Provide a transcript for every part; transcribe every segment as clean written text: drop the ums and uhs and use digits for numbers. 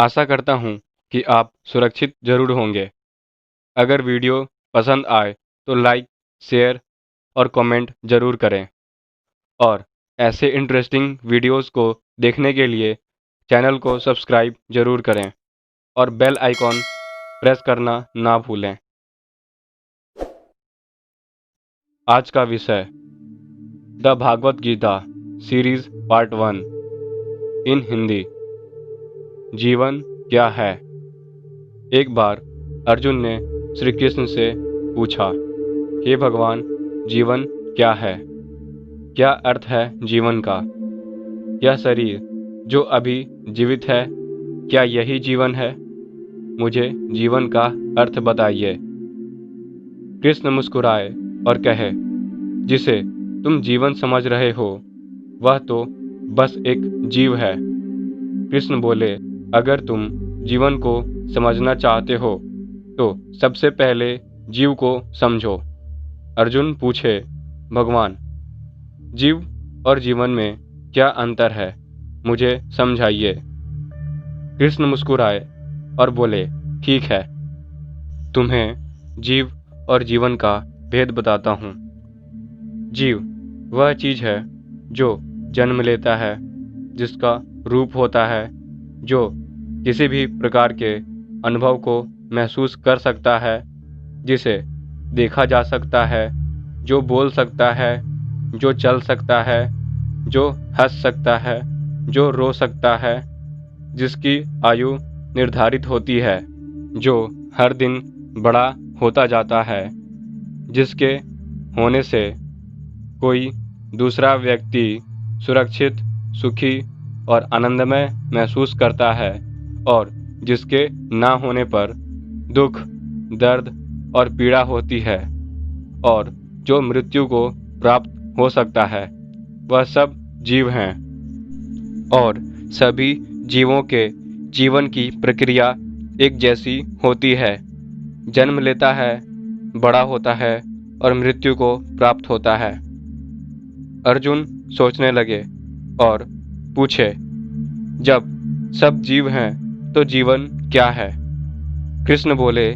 आशा करता हूँ कि आप सुरक्षित ज़रूर होंगे। अगर वीडियो पसंद आए तो लाइक, शेयर और कमेंट ज़रूर करें और ऐसे इंटरेस्टिंग वीडियोस को देखने के लिए चैनल को सब्सक्राइब ज़रूर करें और बेल आइकॉन प्रेस करना ना भूलें। आज का विषय the Bhagavad Gita series part 1 in Hindi. जीवन क्या है? एक बार अर्जुन ने श्री कृष्ण से पूछा, हे भगवान, जीवन क्या है? क्या अर्थ है जीवन का? यह शरीर जो अभी जीवित है, क्या यही जीवन है? मुझे जीवन का अर्थ बताइए। कृष्ण मुस्कुराए और कहे, जिसे तुम जीवन समझ रहे हो वह तो बस एक जीव है। कृष्ण बोले, अगर तुम जीवन को समझना चाहते हो तो सबसे पहले जीव को समझो। अर्जुन पूछे, भगवान, जीव और जीवन में क्या अंतर है? मुझे समझाइए। कृष्ण मुस्कुराए और बोले, ठीक है, तुम्हें जीव और जीवन का भेद बताता हूँ। जीव वह चीज है जो जन्म लेता है, जिसका रूप होता है, जो किसी भी प्रकार के अनुभव को महसूस कर सकता है, जिसे देखा जा सकता है, जो बोल सकता है, जो चल सकता है, जो हंस सकता है, जो रो सकता है, जिसकी आयु निर्धारित होती है, जो हर दिन बड़ा होता जाता है, जिसके होने से कोई दूसरा व्यक्ति सुरक्षित, सुखी और आनंदमय महसूस करता है और जिसके ना होने पर दुख, दर्द और पीड़ा होती है और जो मृत्यु को प्राप्त हो सकता है, वह सब जीव हैं। और सभी जीवों के जीवन की प्रक्रिया एक जैसी होती है। जन्म लेता है, बड़ा होता है और मृत्यु को प्राप्त होता है। अर्जुन सोचने लगे और पूछे, जब सब जीव हैं तो जीवन क्या है? कृष्ण बोले,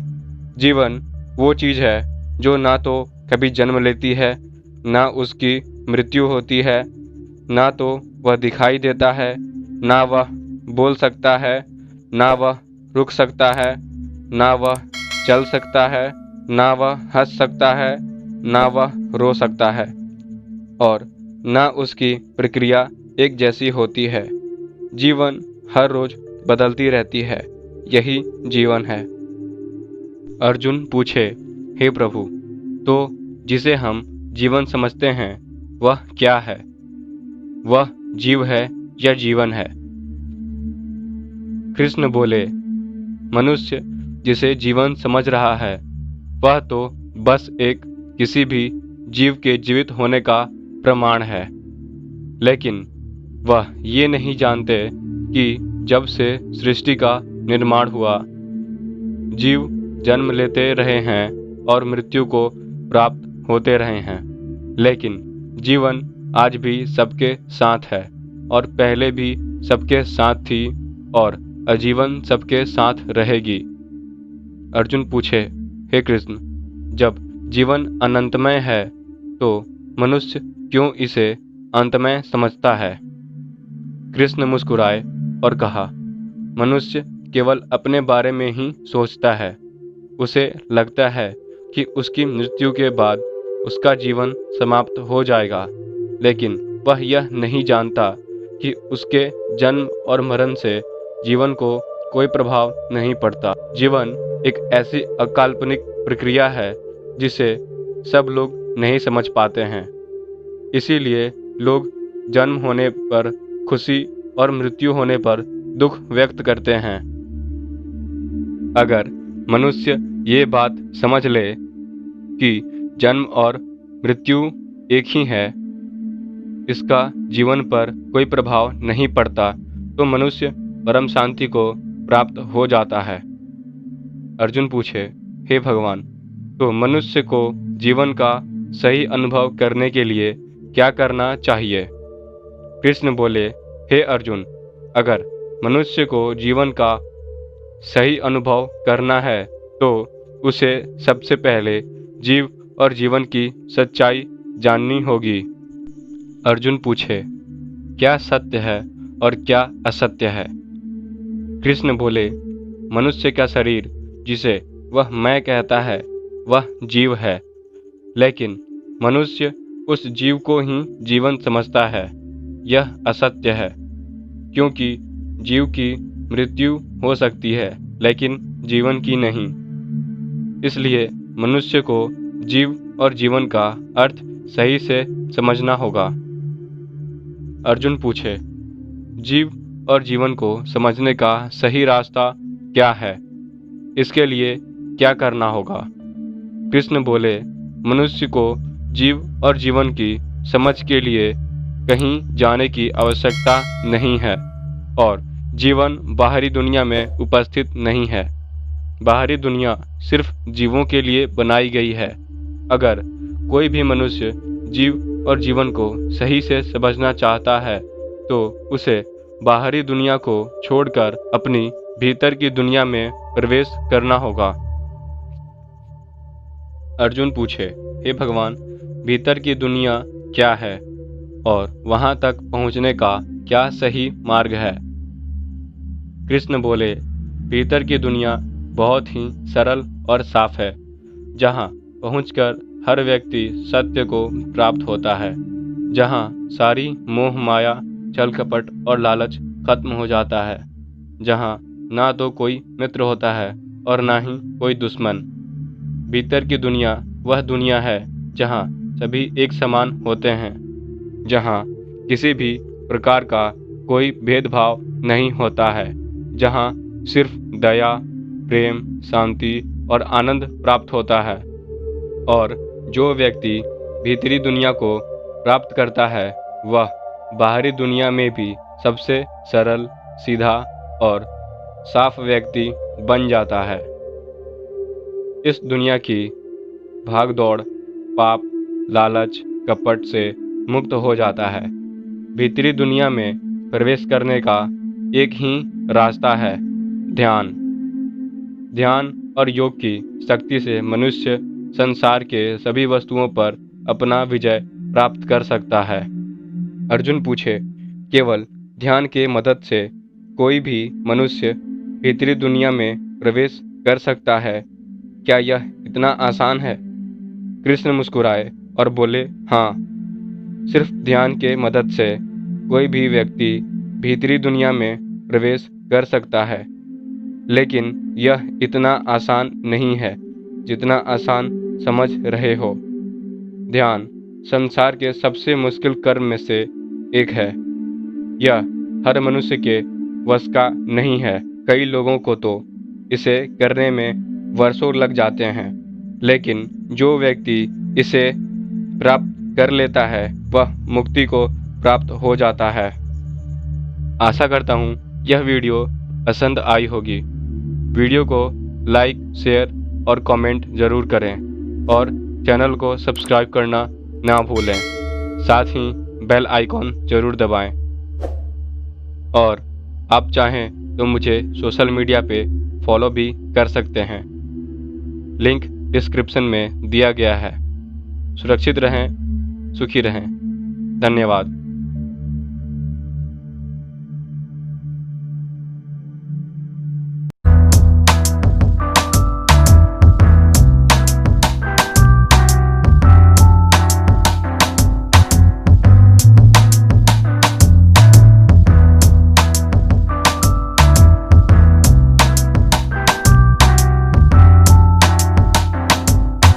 जीवन वो चीज है जो ना तो कभी जन्म लेती है, ना उसकी मृत्यु होती है, ना तो वह दिखाई देता है, ना वह बोल सकता है, ना वह रुक सकता है, ना वह चल सकता है, ना वह हंस सकता है, ना वह रो सकता है और ना उसकी प्रक्रिया एक जैसी होती है। जीवन हर रोज बदलती रहती है, यही जीवन है। अर्जुन पूछे, हे प्रभु, तो जिसे हम जीवन समझते हैं वह क्या है? वह जीव है या जीवन है? कृष्ण बोले, मनुष्य जिसे जीवन समझ रहा है वह तो बस एक किसी भी जीव के जीवित होने का प्रमाण है, लेकिन वह ये नहीं जानते कि जब से सृष्टि का निर्माण हुआ, जीव जन्म लेते रहे हैं और मृत्यु को प्राप्त होते रहे हैं, लेकिन जीवन आज भी सबके साथ है और पहले भी सबके साथ थी और आजीवन सबके साथ रहेगी। अर्जुन पूछे, हे कृष्ण, जब जीवन अनंतमय है तो मनुष्य क्यों इसे अंतमय समझता है? कृष्ण मुस्कुराए और कहा, मनुष्य केवल अपने बारे में ही सोचता है। उसे लगता है कि उसकी मृत्यु के बाद उसका जीवन समाप्त हो जाएगा, लेकिन वह यह नहीं जानता कि उसके जन्म और मरण से जीवन को कोई प्रभाव नहीं पड़ता। जीवन एक ऐसी अकाल्पनिक प्रक्रिया है जिसे सब लोग नहीं समझ पाते हैं। इसीलिए लोग जन्म होने पर खुशी और मृत्यु होने पर दुख व्यक्त करते हैं। अगर मनुष्य ये बात समझ ले कि जन्म और मृत्यु एक ही है, इसका जीवन पर कोई प्रभाव नहीं पड़ता, तो मनुष्य परम शांति को प्राप्त हो जाता है। अर्जुन पूछे, हे भगवान, तो मनुष्य को जीवन का सही अनुभव करने के लिए क्या करना चाहिए? कृष्ण बोले, हे अर्जुन, अगर मनुष्य को जीवन का सही अनुभव करना है तो उसे सबसे पहले जीव और जीवन की सच्चाई जाननी होगी। अर्जुन पूछे, क्या सत्य है और क्या असत्य है? कृष्ण बोले, मनुष्य का शरीर जिसे वह मैं कहता है वह जीव है, लेकिन मनुष्य उस जीव को ही जीवन समझता है। यह असत्य है, क्योंकि जीव की मृत्यु हो सकती है लेकिन जीवन की नहीं। इसलिए मनुष्य को जीव और जीवन का अर्थ सही से समझना होगा। अर्जुन पूछे, जीव और जीवन को समझने का सही रास्ता क्या है? इसके लिए क्या करना होगा? कृष्ण बोले, मनुष्य को जीव और जीवन की समझ के लिए कहीं जाने की आवश्यकता नहीं है और जीवन बाहरी दुनिया में उपस्थित नहीं है। बाहरी दुनिया सिर्फ जीवों के लिए बनाई गई है। अगर कोई भी मनुष्य जीव और जीवन को सही से समझना चाहता है तो उसे बाहरी दुनिया को छोड़कर अपनी भीतर की दुनिया में प्रवेश करना होगा। अर्जुन पूछे, हे भगवान, भीतर की दुनिया क्या है और वहां तक पहुंचने का क्या सही मार्ग है? कृष्ण बोले, भीतर की दुनिया बहुत ही सरल और साफ है, जहां पहुंचकर हर व्यक्ति सत्य को प्राप्त होता है, जहां सारी मोह माया, छल कपट और लालच खत्म हो जाता है, जहां ना तो कोई मित्र होता है और ना ही कोई दुश्मन। भीतर की दुनिया वह दुनिया है जहां सभी एक समान होते हैं, जहां किसी भी प्रकार का कोई भेदभाव नहीं होता है, जहां सिर्फ दया, प्रेम, शांति और आनंद प्राप्त होता है। और जो व्यक्ति भीतरी दुनिया को प्राप्त करता है वह बाहरी दुनिया में भी सबसे सरल, सीधा और साफ व्यक्ति बन जाता है। इस दुनिया की भागदौड़, पाप, लालच, कपट से मुक्त हो जाता है। भीतरी दुनिया में प्रवेश करने का एक ही रास्ता है, ध्यान। ध्यान और योग की शक्ति से मनुष्य संसार के सभी वस्तुओं पर अपना विजय प्राप्त कर सकता है। अर्जुन पूछे, केवल ध्यान के मदद से कोई भी मनुष्य भीतरी दुनिया में प्रवेश कर सकता है? क्या यह इतना आसान है? कृष्ण मुस्कुराए और बोले, हाँ, सिर्फ ध्यान के मदद से कोई भी व्यक्ति भीतरी दुनिया में प्रवेश कर सकता है, लेकिन यह इतना आसान नहीं है जितना आसान समझ रहे हो। ध्यान संसार के सबसे मुश्किल कर्म में से एक है। यह हर मनुष्य के वश का नहीं है। कई लोगों को तो इसे करने में वर्षों लग जाते हैं, लेकिन जो व्यक्ति इसे प्राप्त कर लेता है वह मुक्ति को प्राप्त हो जाता है। आशा करता हूँ यह वीडियो पसंद आई होगी। वीडियो को लाइक, शेयर और कमेंट ज़रूर करें और चैनल को सब्सक्राइब करना ना भूलें। साथ ही बेल आइकॉन ज़रूर दबाएं। और आप चाहें तो मुझे सोशल मीडिया पे फॉलो भी कर सकते हैं। लिंक डिस्क्रिप्शन में दिया गया है। सुरक्षित रहें, सुखी रहें। धन्यवाद।